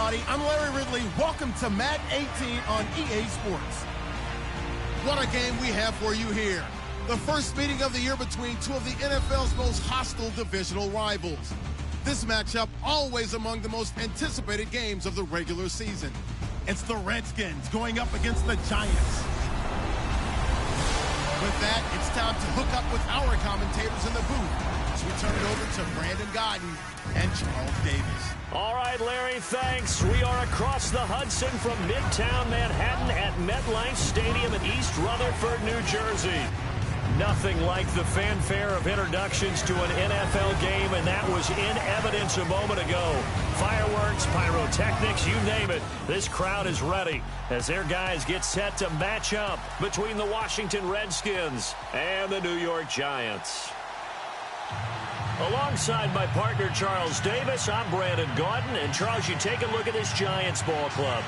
everybody. I'm Larry Ridley. Welcome to Madden 18 on EA Sports. What a game we have for you here. The first meeting of the year between two of the NFL's most hostile divisional rivals. This matchup always among the most anticipated games of the regular season. It's the Redskins going up against the Giants. With that, it's time to hook up with our commentators in the booth. So we turn it over to Brandon Godden and Charles Davis. All right, Larry, thanks. We are across the Hudson from Midtown Manhattan at MetLife Stadium in East Rutherford, New Jersey. Nothing like the fanfare of introductions to an NFL game, and that was in evidence a moment ago. Fireworks, pyrotechnics, you name it. This crowd is ready as their guys get set to match up between the Washington Redskins and the New York Giants. Alongside my partner, Charles Davis, I'm Brandon Gaudin. And, Charles, you take a look at this Giants ball club.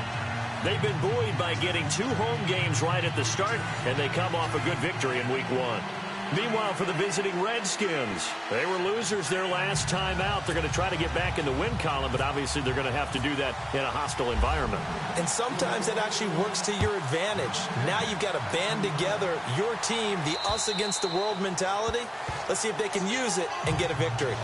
They've been buoyed by getting 2 home games right at the start, and they come off a good victory in Week 1. Meanwhile, for the visiting Redskins, they were losers their last time out. They're going to try to get back in the win column, but obviously they're going to have to do that in a hostile environment. And sometimes it actually works to your advantage. Now you've got to band together your team, the us against the world mentality. Let's see if they can use it and get a victory.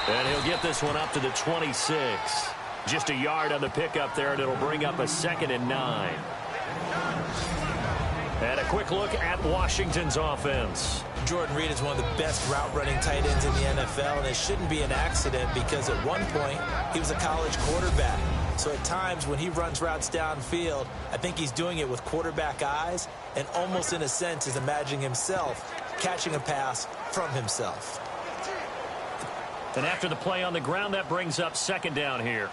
And he'll get this one up to the 26. Just a yard on the pickup there, and it'll bring up a 2nd and 9. And a quick look at Washington's offense. Jordan Reed is one of the best route-running tight ends in the NFL, and it shouldn't be an accident because at one point he was a college quarterback. So at times when he runs routes downfield, I think he's doing it with quarterback eyes and almost in a sense is imagining himself catching a pass from himself. And after the play on the ground, that brings up 2nd down here.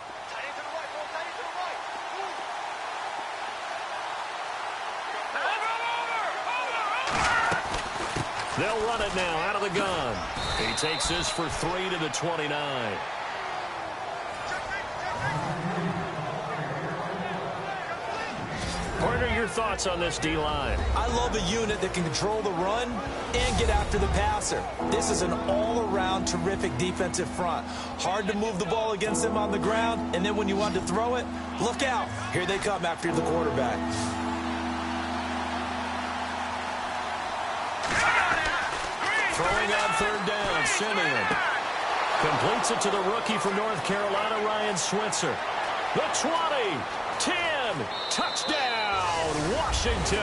They'll run it now out of the gun. He takes this for 3 to the 29. Partner, your thoughts on this D-line? I love a unit that can control the run and get after the passer. This is an all-around terrific defensive front. Hard to move the ball against them on the ground, and then when you want to throw it, look out. Here they come after the quarterback. Throwing on 3rd down, Simeon. Completes it to the rookie from North Carolina, Ryan Switzer. The 20, 10, touchdown, Washington.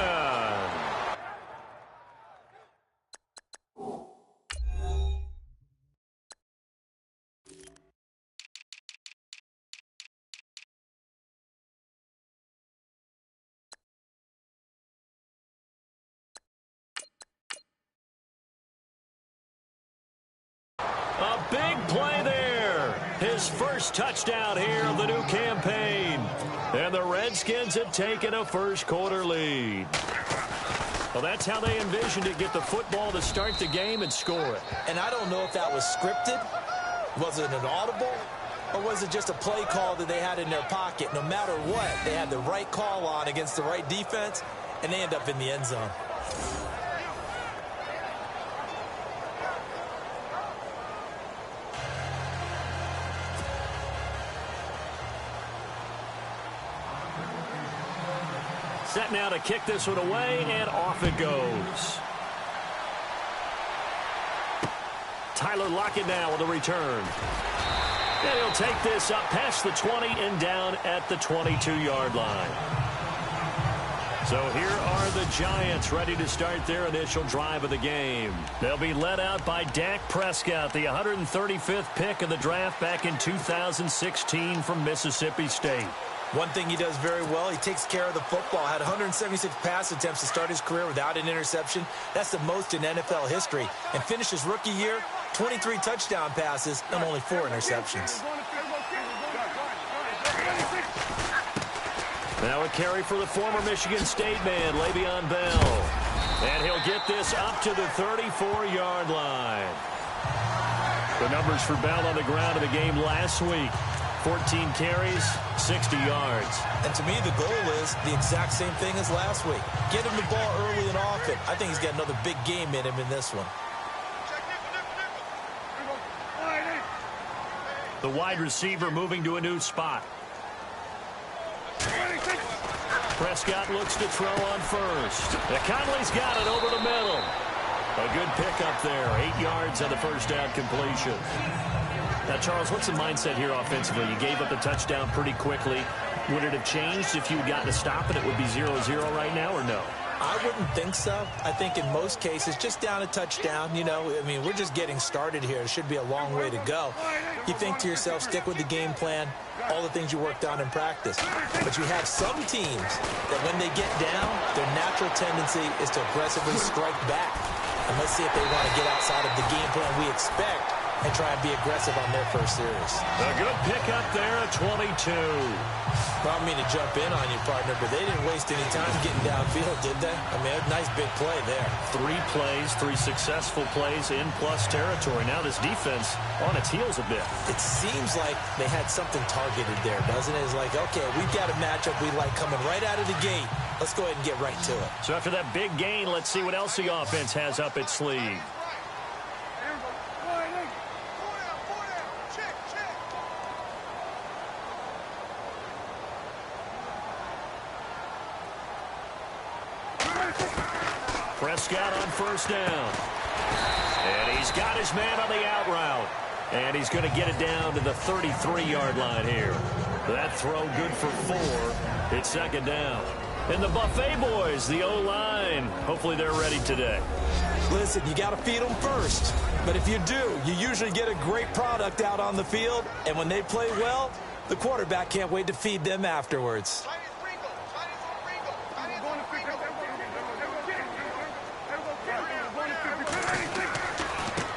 A big play there. His first touchdown here of the new campaign. And the Redskins have taken a first-quarter lead. Well, that's how they envisioned it, get the football to start the game and score it. And I don't know if that was scripted. Was it an audible? Or was it just a play call that they had in their pocket? No matter what, they had the right call on against the right defense, and they end up in the end zone. Set now to kick this one away, and off it goes. Tyler Lockett now with a return. And he'll take this up past the 20 and down at the 22-yard line. So here are the Giants ready to start their initial drive of the game. They'll be led out by Dak Prescott, the 135th pick of the draft back in 2016 from Mississippi State. One thing he does very well, he takes care of the football. Had 176 pass attempts to start his career without an interception. That's the most in NFL history. And finished his rookie year, 23 touchdown passes and only 4 interceptions. Now a carry for the former Michigan State man, Le'Veon Bell. And he'll get this up to the 34-yard line. The numbers for Bell on the ground in the game last week. 14 carries, 60 yards. And to me, the goal is the exact same thing as last week. Get him the ball early and often. I think he's got another big game in him in this one. The wide receiver moving to a new spot. Prescott looks to throw on first. Conley's got it over the middle. A good pickup there. 8 yards on the first down completion. Now, Charles, what's the mindset here offensively? You gave up the touchdown pretty quickly. Would it have changed if you had gotten a stop and it would be 0-0 right now, or no? I wouldn't think so. I think in most cases, just down a touchdown, you know, I mean, we're just getting started here. It should be a long way to go. You think to yourself, stick with the game plan, all the things you worked on in practice. But you have some teams that when they get down, their natural tendency is to aggressively strike back. And let's see if they want to get outside of the game plan we expect and try and be aggressive on their first series. A good pickup there at 22. Well, I mean to jump in on you, partner, but they didn't waste any time getting downfield, did they? I mean, a nice big play there. 3 plays, 3 successful plays in plus territory. Now this defense on its heels a bit. It seems like they had something targeted there, doesn't it? It's like, okay, we've got a matchup we like coming right out of the gate. Let's go ahead and get right to it. So after that big gain, let's see what else the offense has up its sleeve. Prescott on first down. And he's got his man on the out route. And he's going to get it down to the 33-yard line here. That throw good for 4. It's second down. And the Buffet boys, the O-line, hopefully they're ready today. Listen, you got to feed them first. But if you do, you usually get a great product out on the field. And when they play well, the quarterback can't wait to feed them afterwards.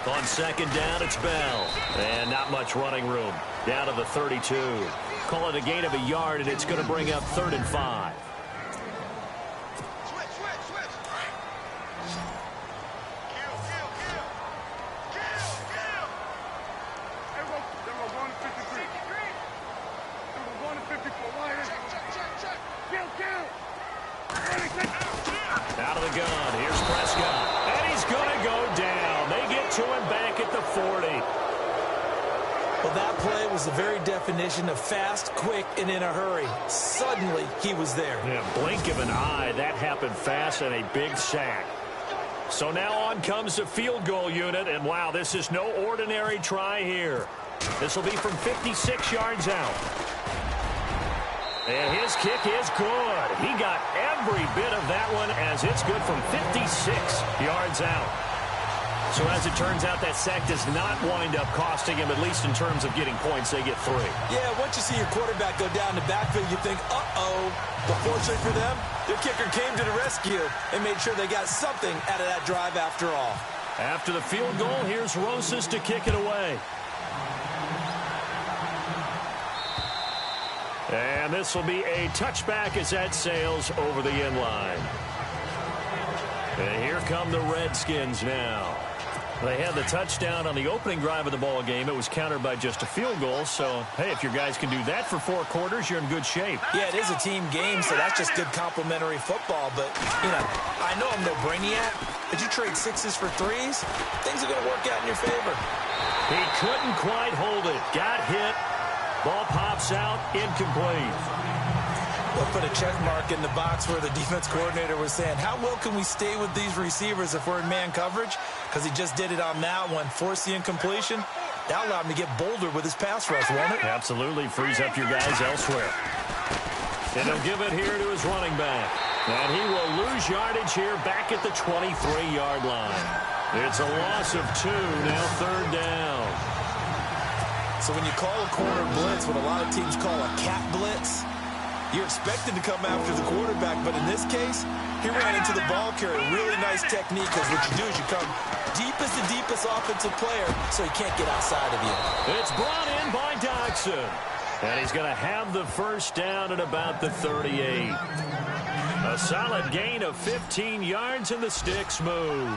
On second down, it's Bell. And not much running room. Down to the 32. Call it a gain of a yard, and it's going to bring up 3rd and 5. Out of the gun. Here's Prescott. And he's going to go down. They get to him back at the 40. Well, that play was the very definition of fast, quick, and in a hurry. Suddenly, he was there. Yeah, blink of an eye. That happened fast and a big sack. So now on comes the field goal unit. And, wow, this is no ordinary try here. This will be from 56 yards out. And his kick is good. He got every bit of that one as it's good from 56 yards out. So as it turns out, that sack does not wind up costing him, at least in terms of getting points. They get 3. Yeah, once you see your quarterback go down the backfield, you think, uh-oh. But fortunately for them, their kicker came to the rescue and made sure they got something out of that drive after all. After the field goal, here's Rosas to kick it away. And this will be a touchback as that sails over the end line. And here come the Redskins now. They had the touchdown on the opening drive of the ball game. It was countered by just a field goal. So, hey, if your guys can do that for 4 quarters, you're in good shape. Yeah, it is a team game, so that's just good complimentary football. But, you know, I know I'm no brainiac, but you trade 6s for 3s, things are going to work out in your favor. He couldn't quite hold it. Got hit. Ball pops out, incomplete. They'll put a check mark in the box where the defense coordinator was saying, how well can we stay with these receivers if we're in man coverage? Because he just did it on that one, forced the incompletion. That allowed him to get bolder with his pass rush, won't it? Absolutely, frees up your guys elsewhere. And he'll give it here to his running back. And he will lose yardage here back at the 23-yard line. It's a loss of 2, now 3rd down. So when you call a corner blitz, what a lot of teams call a cat blitz, you're expected to come after the quarterback, but in this case, he ran into the ball carrier. Really nice technique, because what you do is you come deepest offensive player, so he can't get outside of you. It's brought in by Dodson. And he's going to have the first down at about the 38. A solid gain of 15 yards, and the sticks move.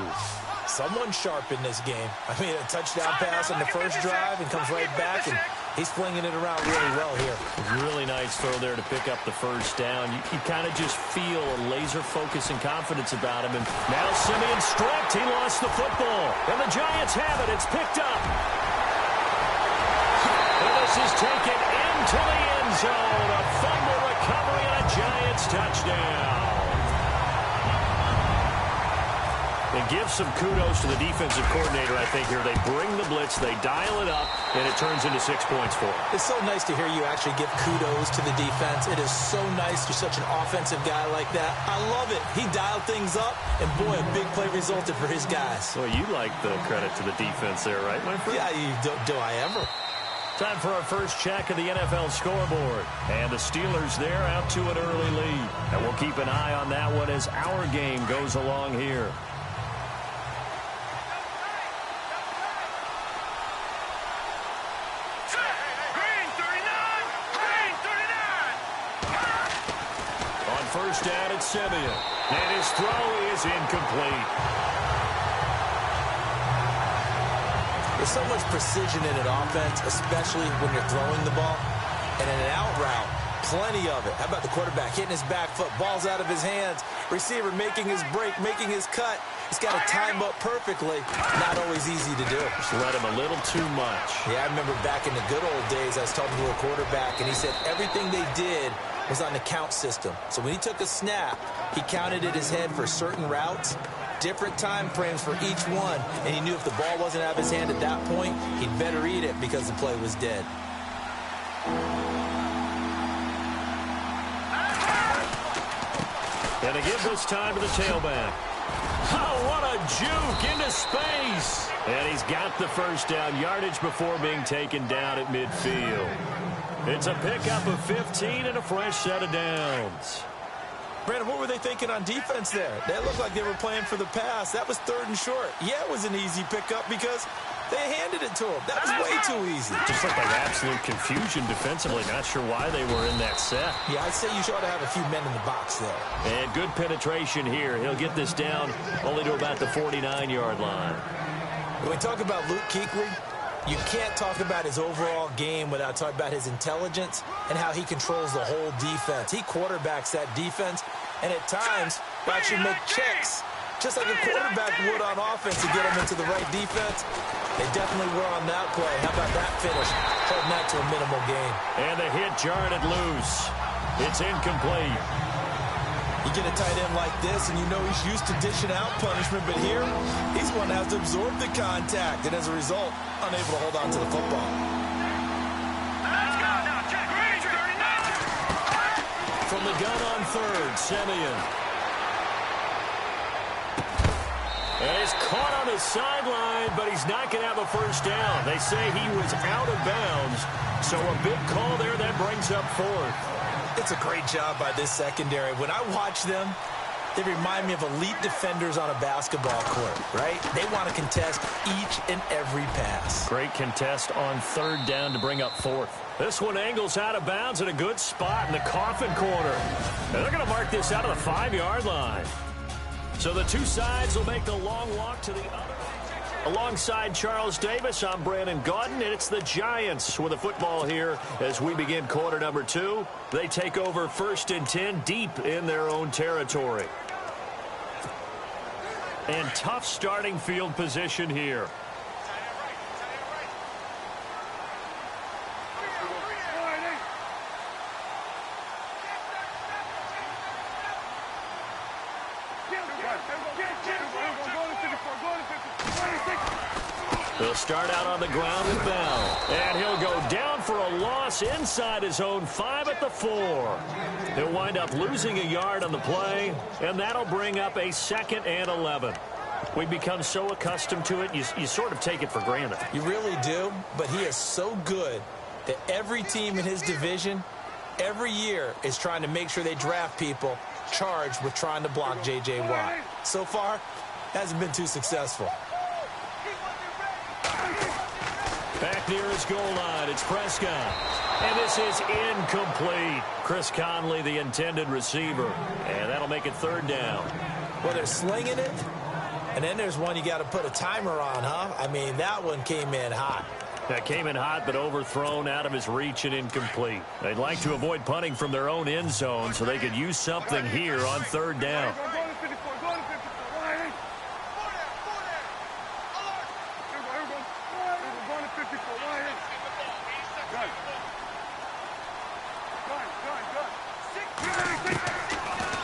someone sharp in this game. I mean, a touchdown pass on the first drive and comes right back, and he's flinging it around really well here. Really nice throw there to pick up the first down. You kind of just feel a laser focus and confidence about him. And now Simeon stripped. He lost the football. And the Giants have it. It's picked up. And this is taken into the end zone. A fumble recovery and a Giants touchdown. And give some kudos to the defensive coordinator, I think, here. They bring the blitz, they dial it up, and it turns into 6 points for them. It's so nice to hear you actually give kudos to the defense. It is so nice you're such an offensive guy like that. I love it. He dialed things up, and boy, a big play resulted for his guys. Well, you like the credit to the defense there, right, my friend? Yeah, do I ever. Time for our first check of the NFL scoreboard. And the Steelers there out to an early lead. And we'll keep an eye on that one as our game goes along here. First down at Simeon. And his throw is incomplete. There's so much precision in an offense, especially when you're throwing the ball. And in an out route, plenty of it. How about the quarterback hitting his back foot, ball's out of his hands, receiver making his break, making his cut. He's got to time up perfectly. Not always easy to do. Just let him a little too much. Yeah, I remember back in the good old days, I was talking to a quarterback, and he said everything they did was on the count system. So when he took a snap, he counted in his head for certain routes, different time frames for each one, and he knew if the ball wasn't out of his hand at that point, he'd better eat it because the play was dead. And it gives us time to the tailback. Oh, what a juke into space. And he's got the first down yardage before being taken down at midfield. It's a pickup of 15 and a fresh set of downs. Brandon, what were they thinking on defense there? They looked like they were playing for the pass. That was 3rd and short. Yeah, it was an easy pickup because they handed it to him. That was way too easy. Just looked like absolute confusion defensively. Not sure why they were in that set. Yeah, I'd say you should have a few men in the box there. And good penetration here. He'll get this down only to about the 49-yard line. When we talk about Luke Kuechly, you can't talk about his overall game without talking about his intelligence and how he controls the whole defense. He quarterbacks that defense, and at times, will actually make checks, just like a quarterback would on offense to get him into the right defense. They definitely were on that play. How about that finish? Holding that to a minimal gain. And the hit jarred it loose. It's incomplete. You get a tight end like this, and you know he's used to dishing out punishment, but here, he's one that has to absorb the contact, and as a result, unable to hold on to the football. Let's go now, check. From the gun on 3rd, Simeon. And he's caught on the sideline, but he's not going to have a first down. They say he was out of bounds, so a big call there that brings up 4th. It's a great job by this secondary. When I watch them, they remind me of elite defenders on a basketball court, right? They want to contest each and every pass. Great contest on 3rd down to bring up 4th. This one angles out of bounds at a good spot in the coffin corner. And they're going to mark this out of the 5-yard line. So the two sides will make the long walk to the other. Alongside Charles Davis, I'm Brandon Gaudin, and it's the Giants with the football here as we begin quarter number 2. They take over 1st and 10 deep in their own territory. And tough starting field position here. He'll start out on the ground with Bell. And he'll go down for a loss inside his own 5 at the 4. He'll wind up losing a yard on the play, and that'll bring up a 2nd and 11. We've become so accustomed to it, you sort of take it for granted. You really do, but he is so good that every team in his division, every year, is trying to make sure they draft people charged with trying to block J.J. Watt. So far, hasn't been too successful. Back near his goal line, it's Prescott. And this is incomplete. Chris Conley, the intended receiver. And that'll make it 3rd down. Well, they're slinging it, And then there's one you got to put a timer on, huh? I mean, that one came in hot. That came in hot, but overthrown, out of his reach, and incomplete. They'd like to avoid punting from their own end zone so they could use something here on third down.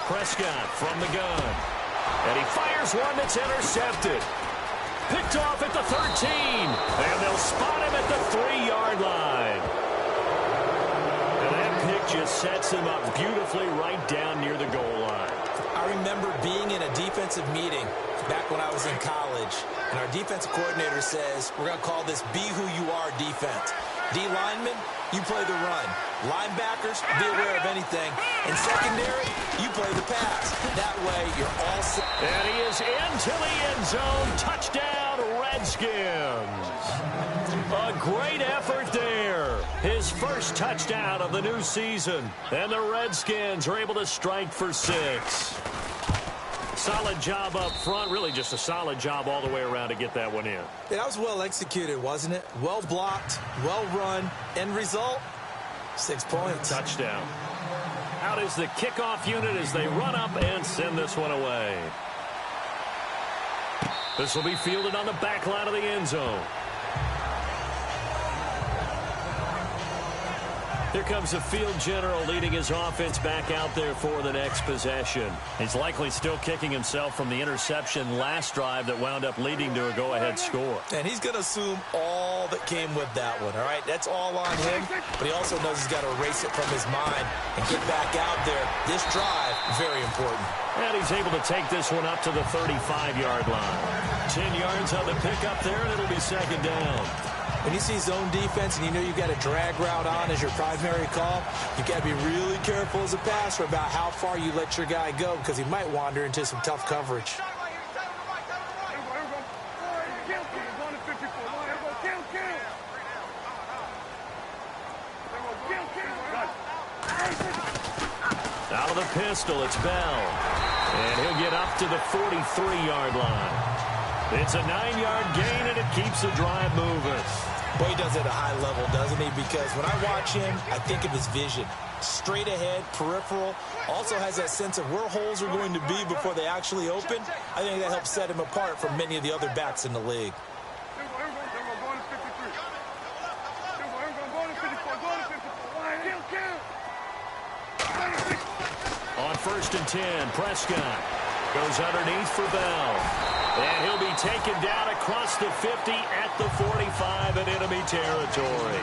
Prescott from the gun. And he fires one that's intercepted. Picked off at the 13. And they'll spot him at the 3-yard line. And that pick just sets him up beautifully right down near the goal line. I remember being in a defensive meeting back when I was in college, and our defensive coordinator says, we're going to call this Be Who You Are defense. D linemen, you play the run. Linebackers, be aware of anything. And secondary, you play the pass. That way, you're all set. And he is into the end zone. Touchdown, Redskins. A great effort there. His first touchdown of the new season. And the Redskins are able to strike for 6. Solid job up front. Really just a solid job all the way around to get that one in. Yeah, that was well executed, wasn't it? Well blocked, well run. End result, 6 points. Touchdown. Out is the kickoff unit as they run up and send this one away. This will be fielded on the back line of the end zone. Here comes the field general leading his offense back out there for the next possession. He's likely still kicking himself from the interception last drive that wound up leading to a go-ahead score. And he's going to assume all that came with that one, all right? That's all on him, but he also knows he's got to erase it from his mind and get back out there. This drive, very important. And he's able to take this one up to the 35-yard line. 10 yards on the pickup there, and it'll be second down. When you see zone defense and you know you've got a drag route on as your primary call, you've got to be really careful as a passer about how far you let your guy go because he might wander into some tough coverage. Out of the pistol, it's Bell. And he'll get up to the 43-yard line. It's a 9-yard gain, and it keeps the drive moving. Boy, he does it at a high level, doesn't he? Because when I watch him, I think of his vision. Straight ahead, peripheral. Also has that sense of where holes are going to be before they actually open. I think that helps set him apart from many of the other backs in the league. On 1st and 10, Prescott goes underneath for Bell. And he'll be taken down across the 50 at the 45 in enemy territory.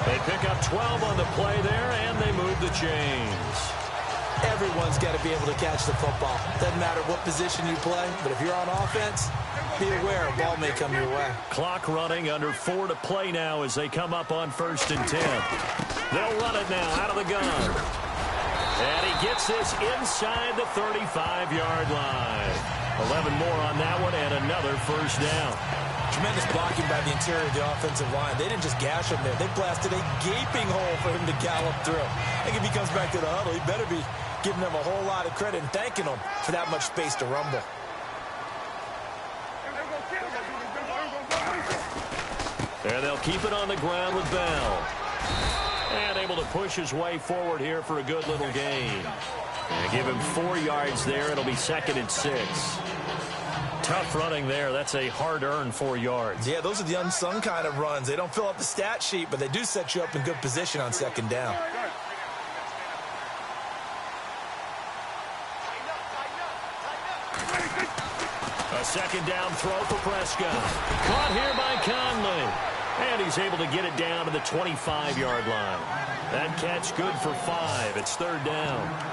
They pick up 12 on the play there, and they move the chains. Everyone's got to be able to catch the football. Doesn't matter what position you play, but if you're on offense, be aware a ball may come your way. Clock running, under 4 to play now as they come up on 1st and 10. They'll run it now out of the gun. And he gets this inside the 35-yard line. 11 more on that one and another first down. Tremendous blocking by the interior of the offensive line. They didn't just gash him there. They blasted a gaping hole for him to gallop through. I think if he comes back to the huddle, he better be giving them a whole lot of credit and thanking them for that much space to rumble. And they'll keep it on the ground with Bell. And able to push his way forward here for a good little gain. And give him 4 yards there. It'll be 2nd and 6. Tough running there. That's a hard-earned 4 yards. Yeah, those are the unsung kind of runs. They don't fill up the stat sheet, but they do set you up in good position on 2nd down. A 2nd down throw for Prescott. Caught here by Conley. And he's able to get it down to the 25-yard line. That catch good for 5. It's 3rd down.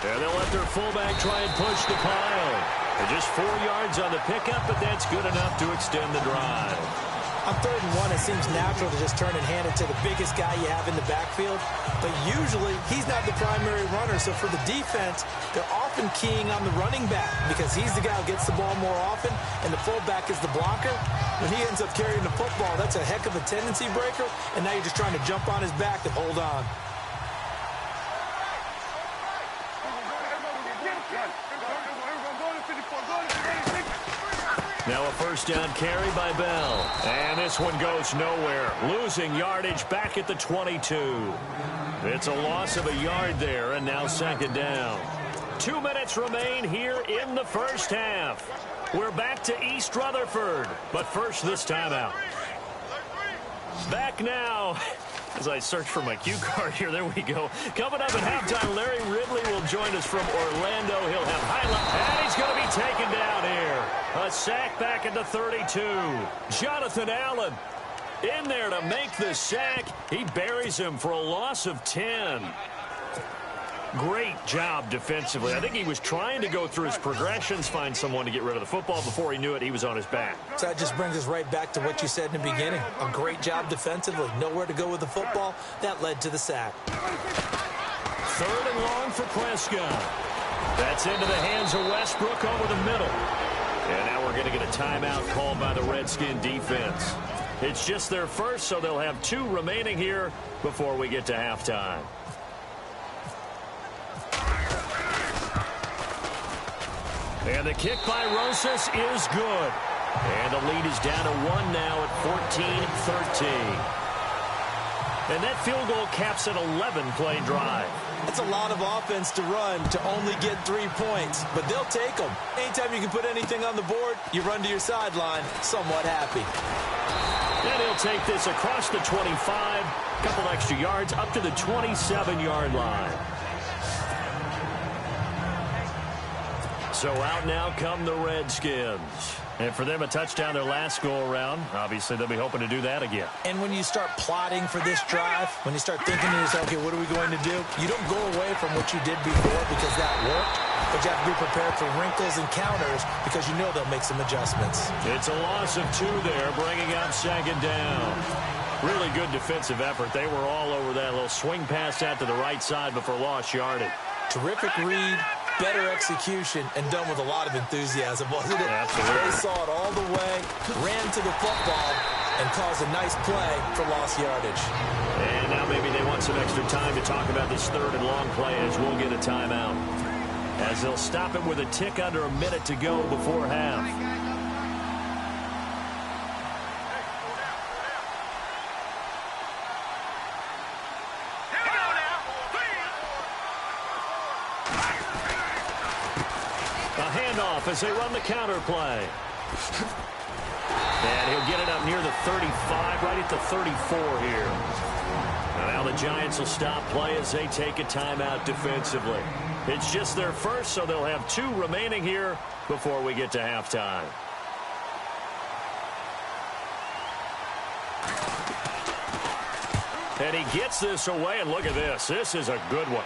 And they'll let their fullback try and push the pile. And just 4 yards on the pickup, but that's good enough to extend the drive. On 3rd and 1, it seems natural to just turn and hand it to the biggest guy you have in the backfield. But usually, he's not the primary runner. So for the defense, they're often keying on the running back because he's the guy who gets the ball more often, and the fullback is the blocker. When he ends up carrying the football, that's a heck of a tendency breaker, and now you're just trying to jump on his back and hold on. Now a first down carry by Bell. And this one goes nowhere. Losing yardage back at the 22. It's a loss of a yard there, and now 2nd down. 2 minutes remain here in the first half. We're back to East Rutherford, but first this timeout. Back now. As I search for my cue card here, there we go. Coming up at halftime, Larry Ridley will join us from Orlando. He'll have highlights, and he's going to be taken down here. A sack back at the 32. Jonathan Allen in there to make the sack. He buries him for a loss of 10. Great job defensively. I think he was trying to go through his progressions, find someone to get rid of the football. Before he knew it, he was on his back. So that just brings us right back to what you said in the beginning. A great job defensively. Nowhere to go with the football. That led to the sack. 3rd and long for Prescott. That's into the hands of Westbrook over the middle. And now we're going to get a timeout called by the Redskin defense. It's just their first, so they'll have 2 remaining here before we get to halftime. And the kick by Rosas is good. And the lead is down to 1 now at 14-13. And that field goal caps an 11-play drive. That's a lot of offense to run to only get 3 points, but they'll take them. Anytime you can put anything on the board, you run to your sideline somewhat happy. And he'll take this across the 25, a couple extra yards up to the 27-yard line. So out now come the Redskins. And for them, a touchdown their last go-around. Obviously, they'll be hoping to do that again. And when you start plotting for this drive, when you start thinking to yourself, okay, what are we going to do? You don't go away from what you did before because that worked, but you have to be prepared for wrinkles and counters because you know they'll make some adjustments. It's a loss of 2 there, bringing up 2nd down. Really good defensive effort. They were all over that little swing pass out to the right side before lost yardage. Terrific read, better execution, and done with a lot of enthusiasm, wasn't it? Absolutely. They saw it all the way, ran to the football, and caused a nice play for lost yardage. And now maybe they want some extra time to talk about this 3rd and long play as we'll get a timeout. As they'll stop it with a tick under a minute to go before half. As they run the counter play. And he'll get it up near the 35, right at the 34 here. Now the Giants will stop play as they take a timeout defensively. It's just their first, so they'll have 2 remaining here before we get to halftime. And he gets this away, and look at this. This is a good one.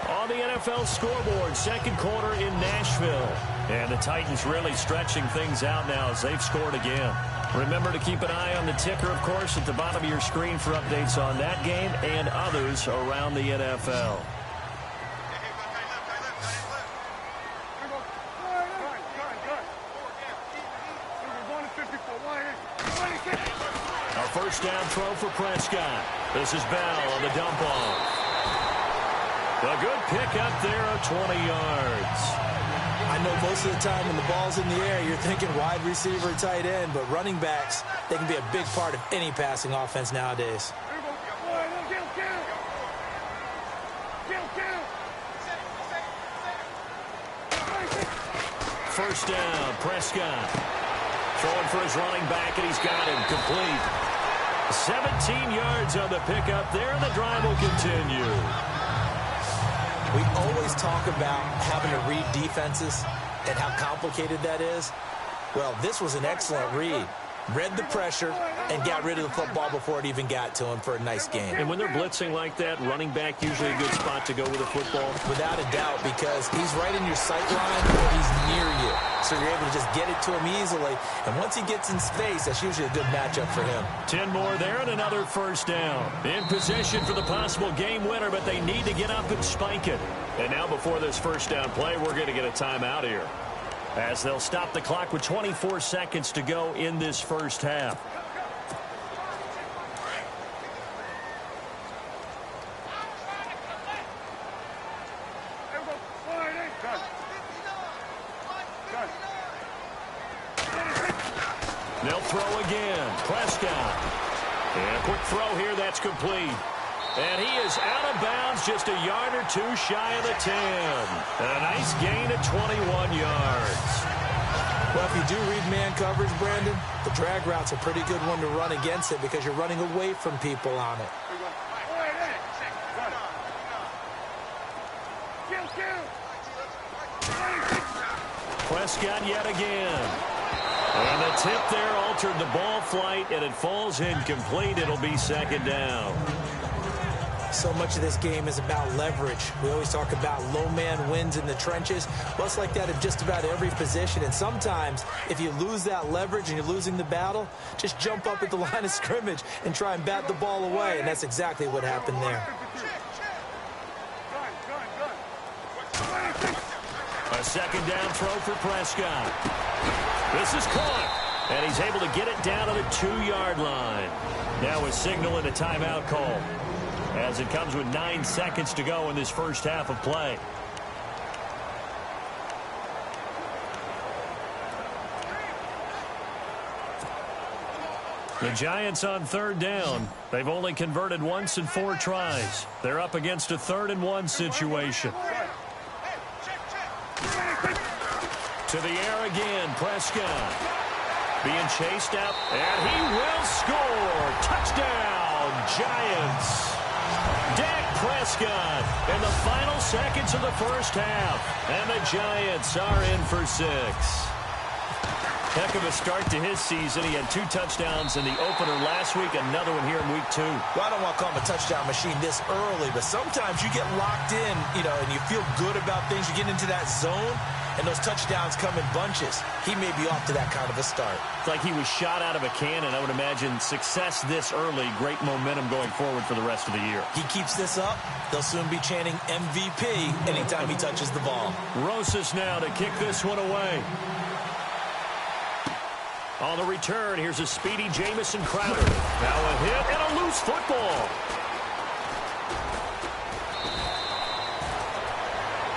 On the NFL scoreboard, 2nd quarter in Nashville. And the Titans really stretching things out now as they've scored again. Remember to keep an eye on the ticker, of course, at the bottom of your screen for updates on that game and others around the NFL. Our first down throw for Prescott. This is Bell on the dump off. A good pick up there of 20 yards. I know most of the time when the ball's in the air, you're thinking wide receiver, tight end, but running backs, they can be a big part of any passing offense nowadays. First down, Prescott. Throwing for his running back, and he's got him complete. 17 yards on the pickup there, and the drive will continue. We always talk about having to read defenses and how complicated that is. Well, this was an excellent read. read the pressure, and got rid of the football before it even got to him for a nice gain. And when they're blitzing like that, running back usually a good spot to go with a football? Without a doubt, because he's right in your sight line or he's near you. So you're able to just get it to him easily. And once he gets in space, that's usually a good matchup for him. 10 more there and another first down. In position for the possible game winner, but they need to get up and spike it. And now before this first down play, we're going to get a timeout here, as they'll stop the clock with 24 seconds to go in this first half. They'll throw again. Prescott. And a quick throw here. That's complete. And he is out of bounds, just a yard or two shy of the 10. A nice gain of 21 yards. Well, if you do read man coverage, Brandon, the drag route's a pretty good one to run against it because you're running away from people on it. Prescott yet again. And the tip there altered the ball flight, and it falls incomplete. It'll be second down. So much of this game is about leverage. We always talk about low man wins in the trenches. Well, it's like that in just about every position. And sometimes, if you lose that leverage and you're losing the battle, just jump up at the line of scrimmage and try and bat the ball away. And that's exactly what happened there. A second down throw for Prescott. This is caught, and he's able to get it down to the 2-yard line. Now a signal and a timeout call, as it comes with 9 seconds to go in this first half of play. The Giants on third down. They've only converted once in 4 tries. They're up against a 3rd-and-1 situation. To the air again, Prescott. Being chased up, and he will score. Touchdown, Giants. Dak Prescott in the final seconds of the first half. And the Giants are in for 6. Heck of a start to his season. He had 2 touchdowns in the opener last week, another one here in week 2. Well, I don't want to call him a touchdown machine this early, but sometimes you get locked in, and you feel good about things. You get into that zone, and those touchdowns come in bunches. He may be off to that kind of a start. It's like he was shot out of a cannon. I would imagine success this early, great momentum going forward for the rest of the year. He keeps this up, they'll soon be chanting MVP anytime he touches the ball. Rosas now to kick this one away. On the return, here's a speedy Jamison Crowder. Now a hit and a loose football.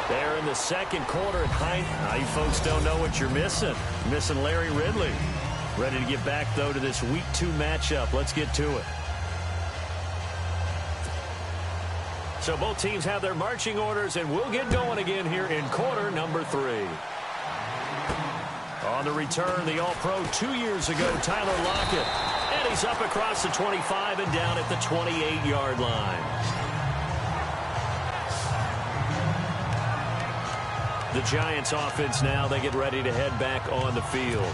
There in the second quarter at Now you folks don't know what you're missing. You're missing Larry Ridley. Ready to get back, though, to this week 2 matchup. Let's get to it. So both teams have their marching orders, and we'll get going again here in quarter number 3. On the return, the All-Pro 2 years ago, Tyler Lockett. And he's up across the 25 and down at the 28-yard line. The Giants offense now, they get ready to head back on the field.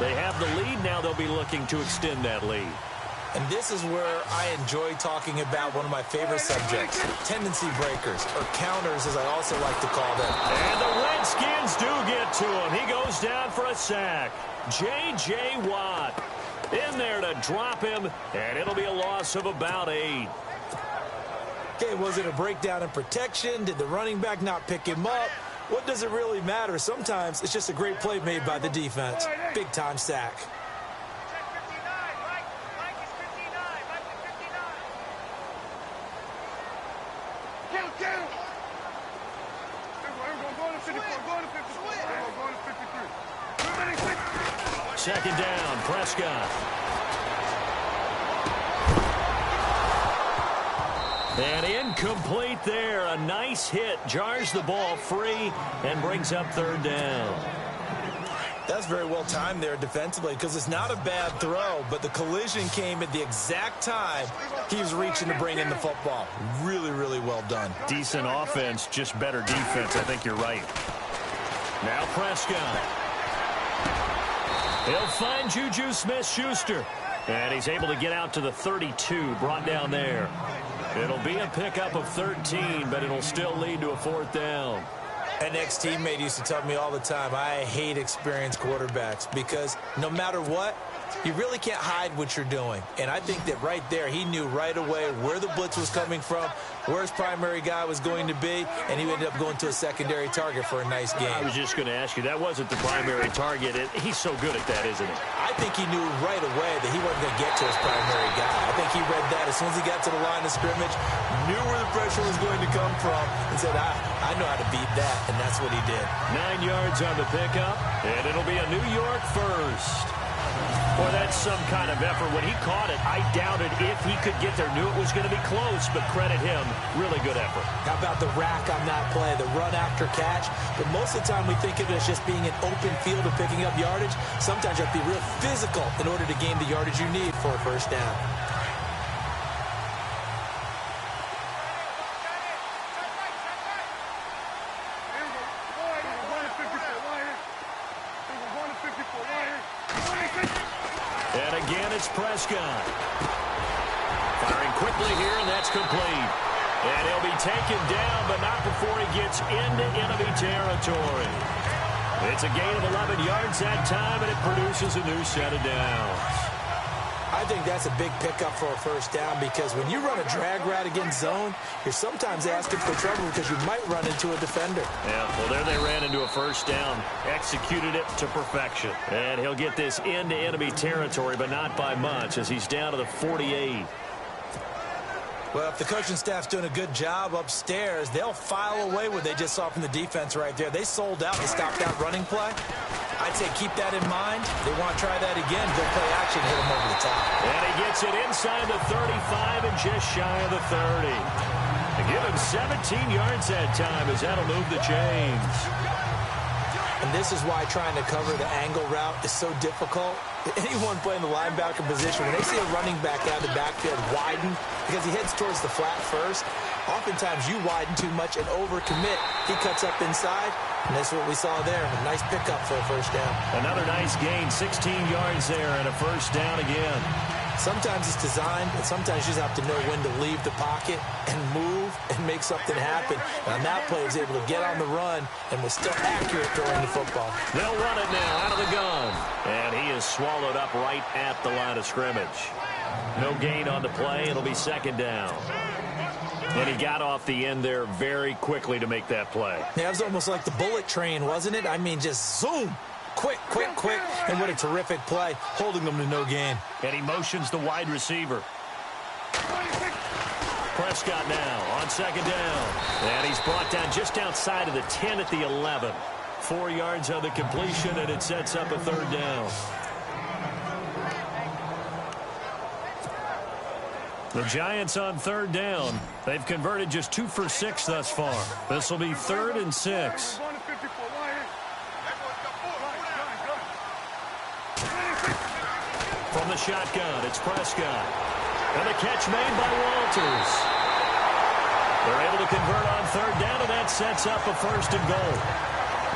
They have the lead. Now they'll be looking to extend that lead. And this is where I enjoy talking about one of my favorite subjects, tendency breakers, or counters as I also like to call them. And the Redskins do get to him. He goes down for a sack. J.J. Watt in there to drop him, and it'll be a loss of about 8. Okay, was it a breakdown in protection? Did the running back not pick him up? What does it really matter? Sometimes it's just a great play made by the defense. Big-time sack. Second down, Prescott. And incomplete there. A nice hit. Jars the ball free and brings up 3rd down. That's very well timed there defensively because it's not a bad throw, but the collision came at the exact time he was reaching to bring in the football. Really, really well done. Decent offense, just better defense. I think you're right. Now Prescott. He'll find Juju Smith-Schuster. And he's able to get out to the 32, brought down there. It'll be a pickup of 13, but it'll still lead to a 4th down. An ex-teammate used to tell me all the time, I hate experienced quarterbacks because no matter what, you really can't hide what you're doing. And I think that right there, he knew right away where the blitz was coming from, where his primary guy was going to be, and he ended up going to a secondary target for a nice game. I was just going to ask you, that wasn't the primary target. He's so good at that, isn't he? I think he knew right away that he wasn't going to get to his primary guy. I think he read that as soon as he got to the line of scrimmage, knew where the pressure was going to come from, and said, I know how to beat that, and that's what he did. 9 yards on the pickup, and it'll be a New York first. Boy, that's some kind of effort. When he caught it, I doubted if he could get there. Knew it was going to be close, but credit him. Really good effort. How about the rack on that play, the run after catch? But most of the time we think of it as just being an open field and picking up yardage. Sometimes you have to be real physical in order to gain the yardage you need for a first down. And again, it's Prescott. Firing quickly here, and that's complete. And he'll be taken down, but not before he gets into enemy territory. It's a gain of 11 yards that time, and it produces a new set of downs. I think that's a big pickup for a first down because when you run a drag route against zone, you're sometimes asking for trouble because you might run into a defender. Yeah, well, there they ran into a first down, executed it to perfection. And he'll get this into enemy territory, but not by much as he's down to the 48. Well, if the coaching staff's doing a good job upstairs, they'll file away what they just saw from the defense right there. They sold out to stop that running play. I'd say keep that in mind. They want to try that again. Go play action, hit them over the top. And he gets it inside the 35 and just shy of the 30. They give him 17 yards that time as that'll move the chains. And this is why trying to cover the angle route is so difficult. Anyone playing the linebacker position, when they see a running back out of the backfield widen because he heads towards the flat first, oftentimes you widen too much and overcommit. He cuts up inside, and that's what we saw there. A nice pickup for a first down. Another nice gain, 16 yards there and a first down again. Sometimes it's designed, and sometimes you just have to know when to leave the pocket and move and make something happen. And on that play, he was able to get on the run and was still accurate throwing the football. They'll run it now out of the gun. And he is swallowed up right at the line of scrimmage. No gain on the play. It'll be second down. And he got off the end there very quickly to make that play. Yeah, it was almost like the bullet train, wasn't it? I mean, just zoom. Quick, quick, quick. And what a terrific play, holding them to no gain. And he motions the wide receiver. Prescott now on second down. And he's brought down just outside of the 10 at the 11. 4 yards on the completion, and it sets up a third down. The Giants on third down. They've converted just 2 for 6 thus far. This will be 3rd and 6. From the shotgun, it's Prescott. And the catch made by Walters. They're able to convert on third down, and that sets up a 1st and goal.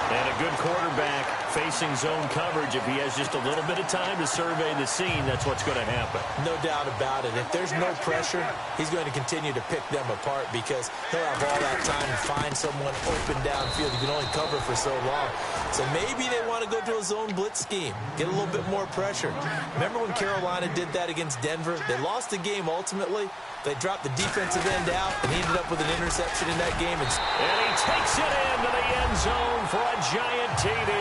And a good quarterback facing zone coverage. If he has just a little bit of time to survey the scene, that's what's going to happen. No doubt about it. If there's no pressure, he's going to continue to pick them apart because he'll have all that time to find someone open downfield. You can only cover for so long. So maybe they want to go to a zone blitz scheme, get a little bit more pressure. Remember when Carolina did that against Denver? They lost the game ultimately. They dropped the defensive end out, and he ended up with an interception in that game. And he takes it into the end zone for a giant TD.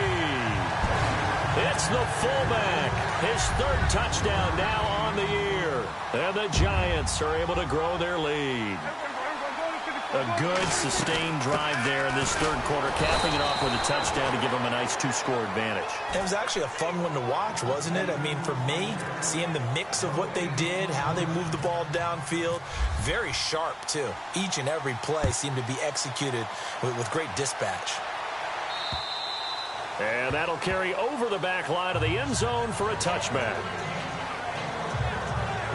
It's the fullback. His 3rd touchdown now on the year. And the Giants are able to grow their lead. A good, sustained drive there in this 3rd quarter, capping it off with a touchdown to give them a nice 2-score advantage. It was actually a fun one to watch, wasn't it? I mean, for me, seeing the mix of what they did, how they moved the ball downfield, very sharp, too. Each and every play seemed to be executed with great dispatch. And that'll carry over the back line of the end zone for a touchback.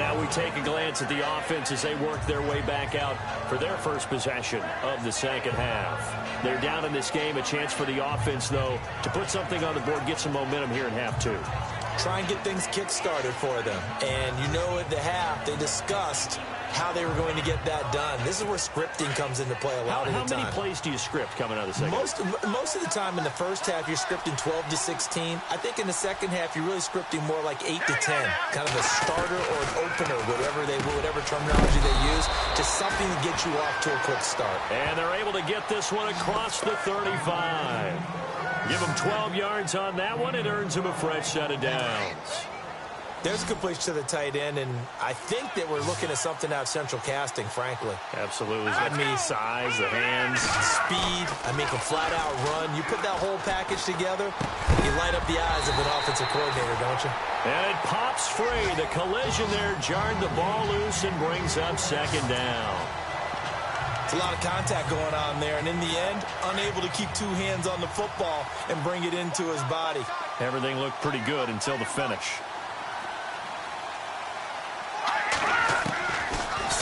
now we take a glance at the offense as they work their way back out for their first possession of the second half. They're down in this game. A chance for the offense, though, to put something on the board, get some momentum here in half two. Try and get things kick-started for them. And you know at the half, they discussed how they were going to get that done. This is where scripting comes into play a lot of the time. How many plays do you script coming out of the second half? Most of the time in the first half, you're scripting 12 to 16. I think in the second half, you're really scripting more like 8 to 10. Kind of a starter or an opener, whatever terminology they use, just something to get you off to a quick start. And they're able to get this one across the 35. Give them 12 yards on that one. It earns them a fresh set of downs. There's a completion to the tight end, and I think that we're looking at something out of central casting, frankly. Absolutely. I mean, size, the hands, speed. I mean, can flat-out run. You put that whole package together, you light up the eyes of an offensive coordinator, don't you? And it pops free. The collision there jarred the ball loose and brings up second down. It's a lot of contact going on there, and in the end, unable to keep two hands on the football and bring it into his body. Everything looked pretty good until the finish.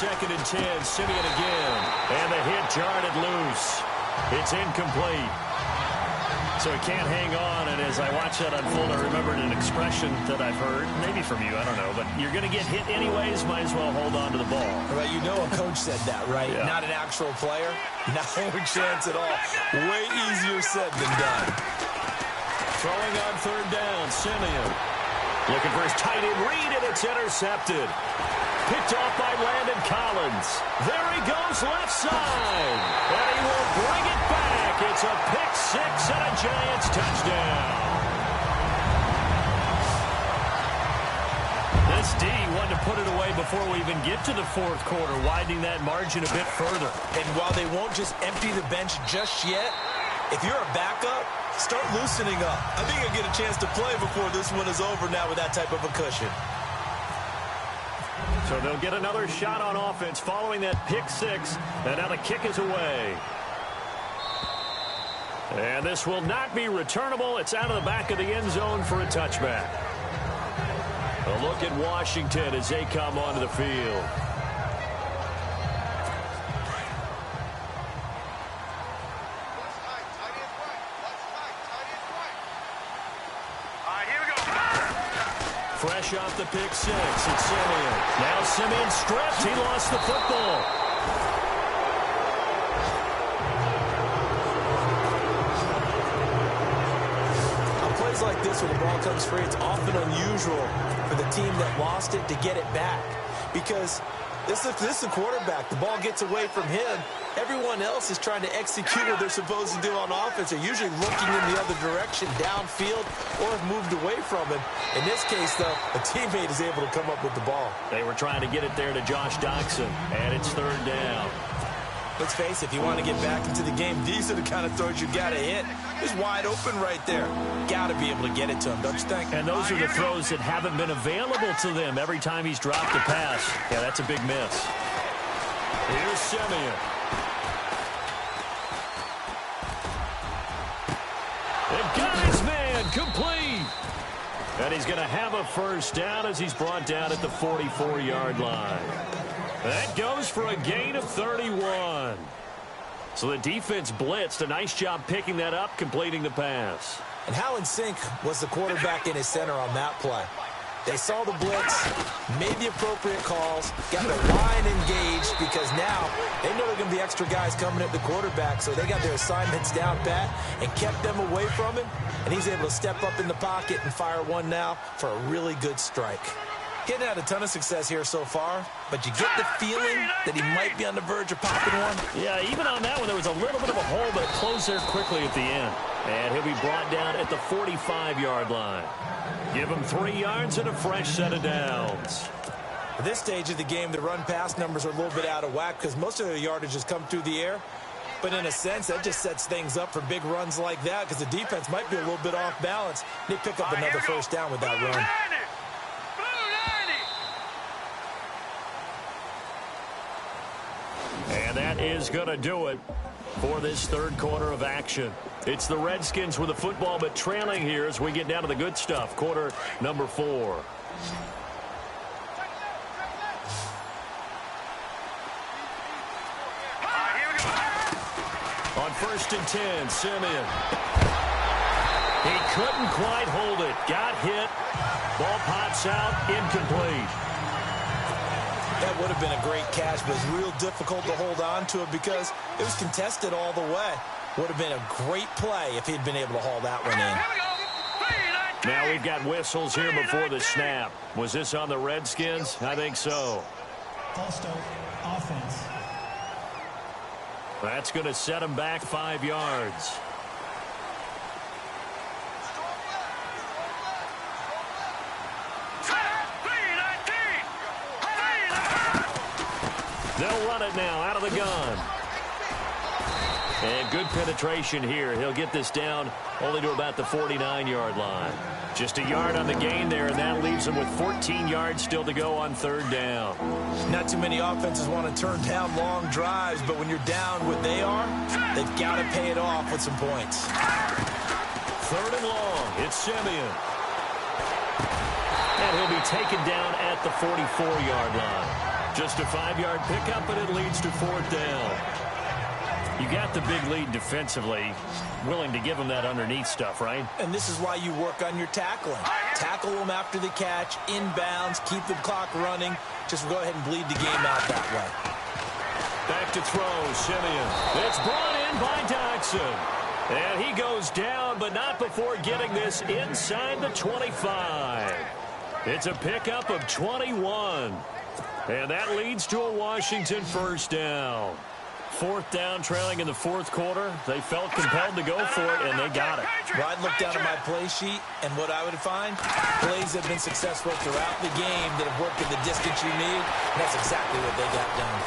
Second and 10, Simeon again. And the hit jarred it loose. It's incomplete. So he can't hang on, and as I watch that unfold, I remembered an expression that I've heard, maybe from you, I don't know, but you're going to get hit anyways, might as well hold on to the ball. Right, you know a coach said that, right? Yeah. Not an actual player. Not a chance at all. Way easier said than done. Throwing on third down, Simeon. Looking for his tight end read, and it's intercepted. Picked off by Landon Collins. There he goes left side. And he will bring it back. It's a pick six and a Giants touchdown. This D wanted to put it away before we even get to the fourth quarter, widening that margin a bit further. And while they won't just empty the bench just yet, if you're a backup, start loosening up. I think you'll get a chance to play before this one is over now with that type of a cushion. So they'll get another shot on offense following that pick six. And now the kick is away. And this will not be returnable. It's out of the back of the end zone for a touchback. A look at Washington as they come onto the field. Fresh off the pick six, it's Simeon. Now Simeon stripped. He lost the football. On plays like this, when the ball comes free, it's often unusual for the team that lost it to get it back. Because this is the quarterback. The ball gets away from him. Everyone else is trying to execute what they're supposed to do on offense. They're usually looking in the other direction, downfield, or have moved away from him. In this case, though, a teammate is able to come up with the ball. They were trying to get it there to Josh Doxson, and it's third down. Let's face it, if you want to get back into the game, these are the kind of throws you got to hit. He's wide open right there. Got to be able to get it to him, don't you think? And those are the throws that haven't been available to them every time he's dropped a pass. Yeah, that's a big miss. Here's Simeon. And got his man complete. And he's going to have a first down as he's brought down at the 44-yard line. That goes for a gain of 31. So the defense blitzed. A nice job picking that up, completing the pass. And how in sync was the quarterback and his center on that play? They saw the blitz, made the appropriate calls, got the line engaged because now they know there are going to be extra guys coming at the quarterback, so they got their assignments down pat and kept them away from him, and he's able to step up in the pocket and fire one now for a really good strike. Getting had a ton of success here so far, but you get the feeling that he might be on the verge of popping one. Yeah, even on that one, there was a little bit of a hole, but it closed there quickly at the end. And he'll be brought down at the 45-yard line. Give him 3 yards and a fresh set of downs. At this stage of the game, the run-pass numbers are a little bit out of whack because most of their yardage has come through the air. But in a sense, that just sets things up for big runs like that because the defense might be a little bit off balance. They pick up another first down with that run. And that is going to do it for this third quarter of action. It's the Redskins with the football, but trailing here as we get down to the good stuff. Quarter number 4. 1st and 10, Simeon. He couldn't quite hold it. Got hit. Ball pops out, incomplete. That would have been a great catch, but it's real difficult to hold on to it because it was contested all the way. Would have been a great play if he'd been able to haul that one in. Now we've got whistles here before the snap. Was this on the Redskins? I think so. False start, offense. That's going to set him back 5 yards. They'll run it now out of the gun. And good penetration here. He'll get this down only to about the 49-yard line. Just a yard on the gain there, and that leaves him with 14 yards still to go on 3rd down. Not too many offenses want to turn down long drives, but when you're down what they are, they've got to pay it off with some points. 3rd and long. It's Simeon. And he'll be taken down at the 44-yard line. Just a 5-yard pickup, and it leads to 4th down. You got the big lead defensively, willing to give them that underneath stuff, right? And this is why you work on your tackling. Tackle them after the catch, inbounds, keep the clock running. Just go ahead and bleed the game out that way. Back to throw, Simeon. It's brought in by Dodson. And he goes down, but not before getting this inside the 25. It's a pickup of 21. And that leads to a Washington 1st down. 4th down, trailing in the 4th quarter. They felt compelled to go for it, and they got it. Well, I'd look down at my play sheet, and what I would find, plays have been successful throughout the game that have worked at the distance you need, and that's exactly what they got done.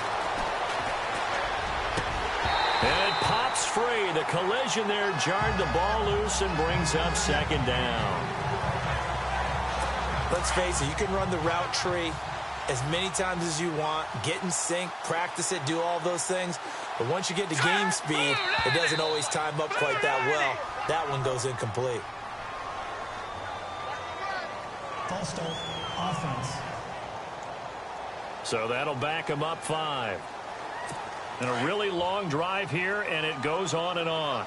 And it pops free. The collision there jarred the ball loose and brings up 2nd down. Let's face it, you can run the route tree as many times as you want, get in sync, practice it, do all those things. But once you get to game speed, it doesn't always time up quite that well. That one goes incomplete. False start, offense. So that'll back him up 5. And a really long drive here, and it goes on and on.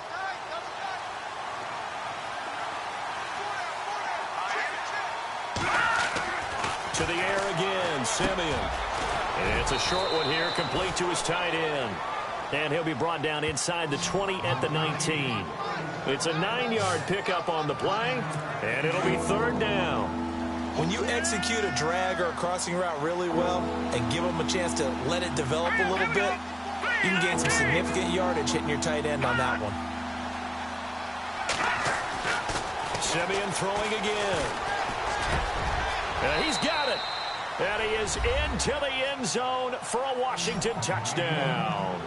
To the air again, Simeon. And it's a short one here, complete to his tight end. And he'll be brought down inside the 20 at the 19. It's a 9-yard pickup on the play, and it'll be 3rd down. When you execute a drag or a crossing route really well and give them a chance to let it develop a little bit, you can gain some significant yardage hitting your tight end on that one. Simeon throwing again. And he's got it. And he is into the end zone for a Washington touchdown.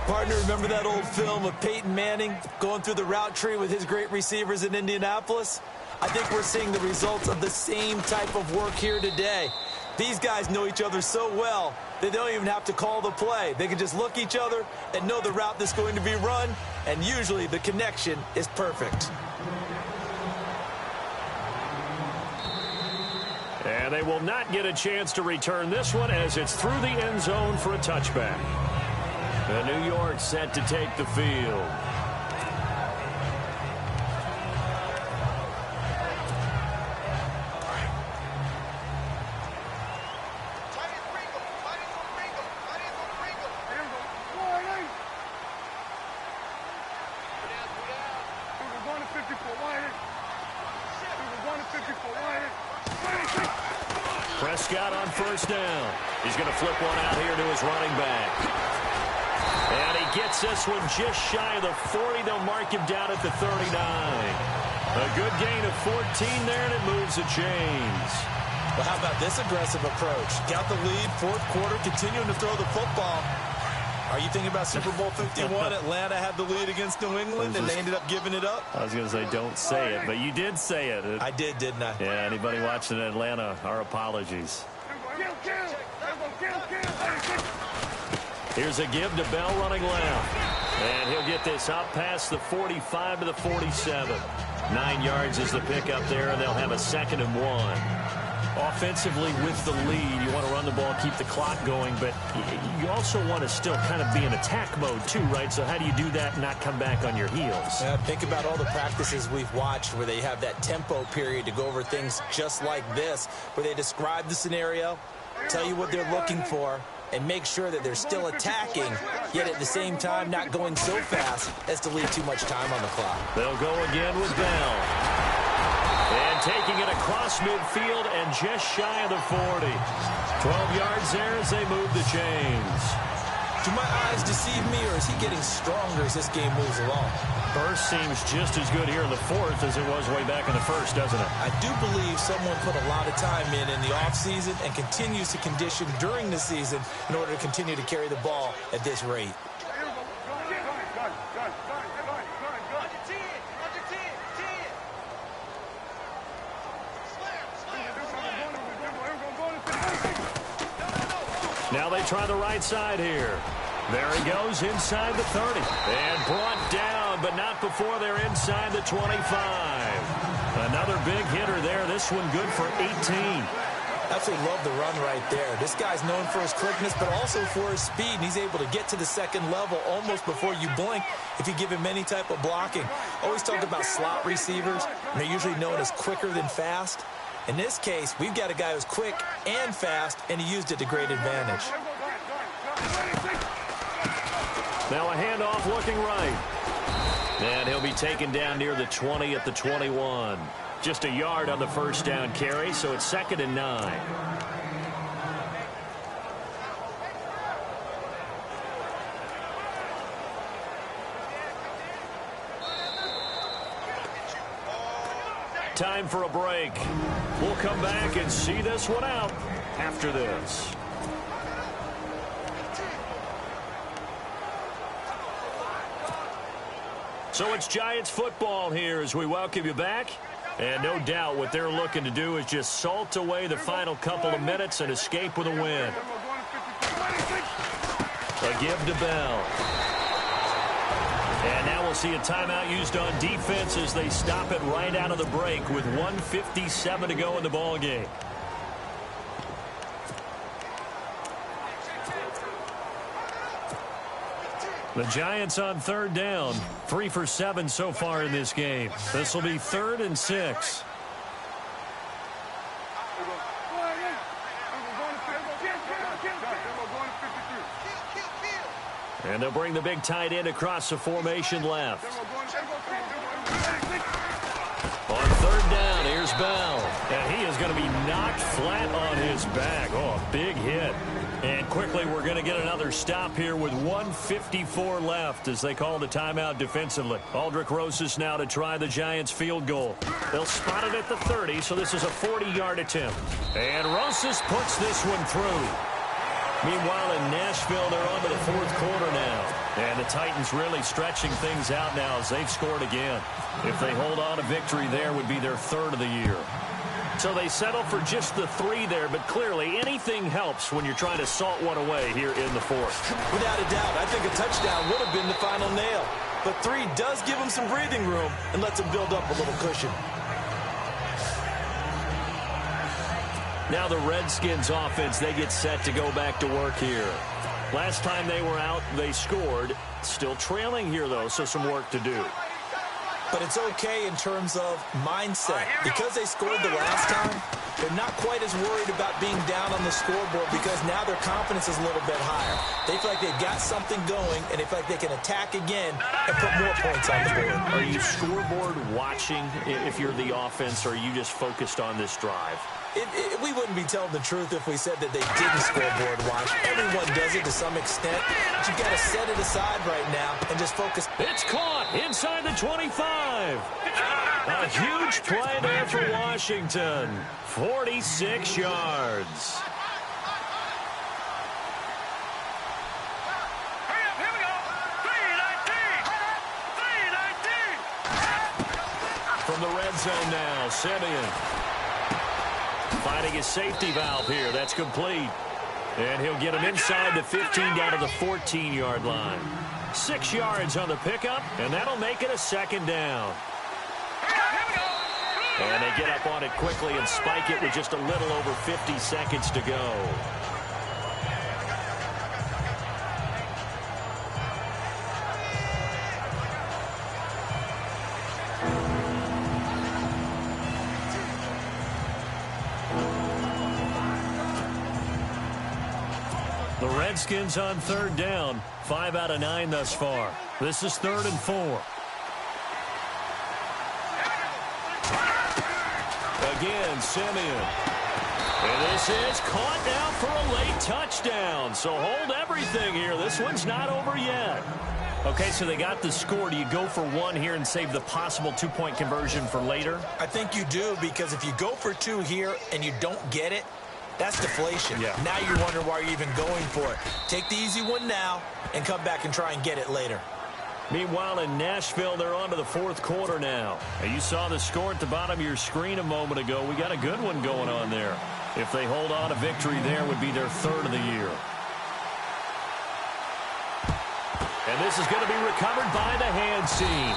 Partner, remember that old film of Peyton Manning going through the route tree with his great receivers in Indianapolis? I think we're seeing the results of the same type of work here today. These guys know each other so well that they don't even have to call the play. They can just look each other and know the route that's going to be run, and usually the connection is perfect. And they will not get a chance to return this one as it's through the end zone for a touchback. And New York set to take the field. Prescott on 1st down. He's going to flip one out here to his running back. And he gets this one just shy of the 40. They'll mark him down at the 39. A good gain of 14 there, and it moves the chains. Well, how about this aggressive approach? Got the lead, 4th quarter, continuing to throw the football. Are you thinking about Super Bowl 51? Atlanta had the lead against New England, and they ended up giving it up? I was going to say, don't say it, but you did say it. I did, didn't I? Yeah, anybody watching Atlanta, our apologies. Here's a give to Bell running left. And he'll get this up past the 45 to the 47. 9 yards is the pickup there, and they'll have a 2nd and 1. Offensively with the lead, you want to run the ball, keep the clock going, but you also want to still kind of be in attack mode too, right? So how do you do that and not come back on your heels? Yeah, think about all the practices we've watched where they have that tempo period to go over things just like this, where they describe the scenario, tell you what they're looking for, and make sure that they're still attacking, yet at the same time not going so fast as to leave too much time on the clock. They'll go again with Bell. And taking it across midfield and just shy of the 40. 12 yards there as they move the chains. Do my eyes deceive me, or is he getting stronger as this game moves along? Burst seems just as good here in the fourth as it was way back in the first, doesn't it? I do believe someone put a lot of time in the offseason and continues to condition during the season in order to continue to carry the ball at this rate. Now they try the right side here. There he goes inside the 30. And brought down, but not before they're inside the 25. Another big hitter there. This one good for 18. Absolutely love the run right there. This guy's known for his quickness, but also for his speed. And he's able to get to the second level almost before you blink if you give him any type of blocking. Always talk about slot receivers, and they're usually known as quicker than fast. In this case, we've got a guy who's quick and fast, and he used it to great advantage. Now a handoff looking right. And he'll be taken down near the 20 at the 21. Just a yard on the first down carry, so it's 2nd and 9. Time for a break. We'll come back and see this one out after this. So it's Giants football here as we welcome you back. And no doubt what they're looking to do is just salt away the final couple of minutes and escape with a win. A give to Bell. And now we'll see a timeout used on defense as they stop it right out of the break with 1:57 to go in the ball game. The Giants on 3rd down, 3 for 7 so far in this game. This will be 3rd and 6. And they'll bring the big tight end across the formation left. On 3rd down, here's Bell. And he is going to be knocked flat on his back. Oh, a big hit. And quickly, we're going to get another stop here with 1:54 left as they call the timeout defensively. Aldrich Rosas now to try the Giants field goal. They'll spot it at the 30, so this is a 40-yard attempt. And Rosas puts this one through. Meanwhile, in Nashville, they're on to the 4th quarter now. And the Titans really stretching things out now as they've scored again. If they hold on, a victory there would be their 3rd of the year. So they settle for just the 3 there, but clearly anything helps when you're trying to salt one away here in the 4th. Without a doubt, I think a touchdown would have been the final nail. But 3 does give them some breathing room and lets them build up a little cushion. Now the Redskins offense, they get set to go back to work here. Last time they were out, they scored. Still trailing here, though, so some work to do. But it's okay in terms of mindset. Because they scored the last time, they're not quite as worried about being down on the scoreboard because now their confidence is a little bit higher. They feel like they've got something going, and they feel like they can attack again and put more points on the board. Are you scoreboard watching if you're the offense, or are you just focused on this drive? We wouldn't be telling the truth if we said that they didn't scoreboard watch. Everyone does it to some extent. But you've got to set it aside right now and just focus. It's caught inside the 25. A huge play there for Washington. 46 yards. Here we go. 3-19. From the red zone now, Simeon. Finding his safety valve here. That's complete. And he'll get him inside the 15 down to the 14-yard line. 6 yards on the pickup, and that'll make it a 2nd down. And they get up on it quickly and spike it with just a little over 50 seconds to go. The Redskins on third down. 5 out of 9 thus far. This is 3rd and 4. Again, Simeon. And this is caught now for a late touchdown. So hold everything here. This one's not over yet. Okay, so they got the score. Do you go for one here and save the possible 2-point conversion for later? I think you do, because if you go for 2 here and you don't get it, that's deflation. Yeah. Now you're wondering why you're even going for it. Take the easy one now and come back and try and get it later. Meanwhile, in Nashville, they're on to the 4th quarter now. And you saw the score at the bottom of your screen a moment ago. We got a good one going on there. If they hold on, a victory there would be their 3rd of the year. And this is going to be recovered by the hands team.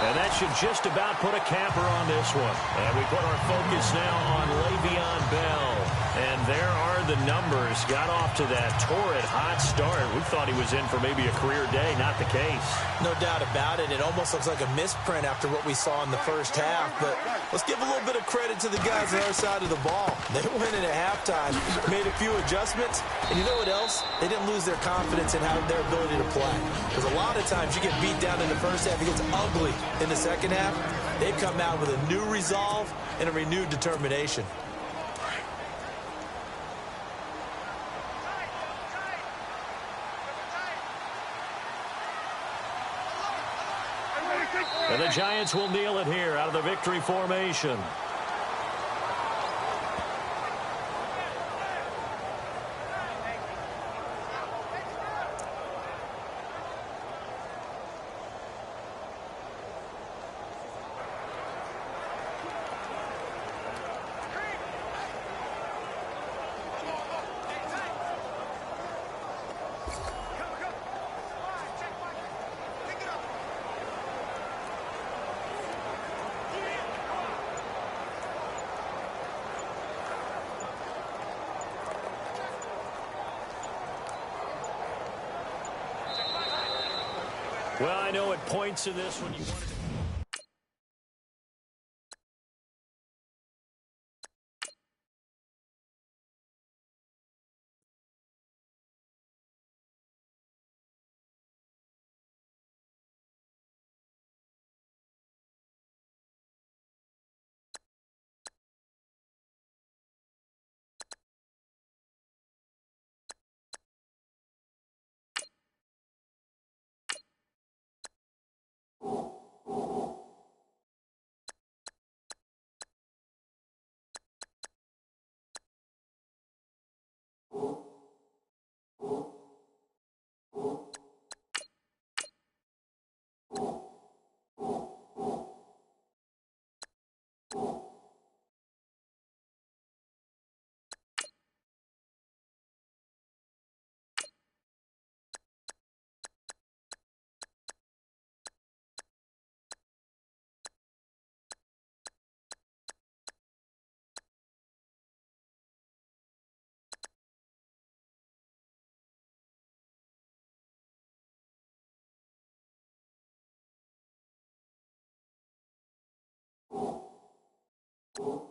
And that should just about put a capper on this one. And we put our focus now on Le'Veon Bell. And there are the numbers. Got off to that torrid hot start. We thought he was in for maybe a career day. Not the case. No doubt about it. It almost looks like a misprint after what we saw in the first half. But let's give a little bit of credit to the guys on our side of the ball. They went in at halftime, made a few adjustments. And you know what else? They didn't lose their confidence in their ability to play. Because a lot of times you get beat down in the first half. It gets ugly in the second half. They've come out with a new resolve and a renewed determination. And the Giants will kneel it here out of the victory formation. Well, I know at points in this when you wanted to... you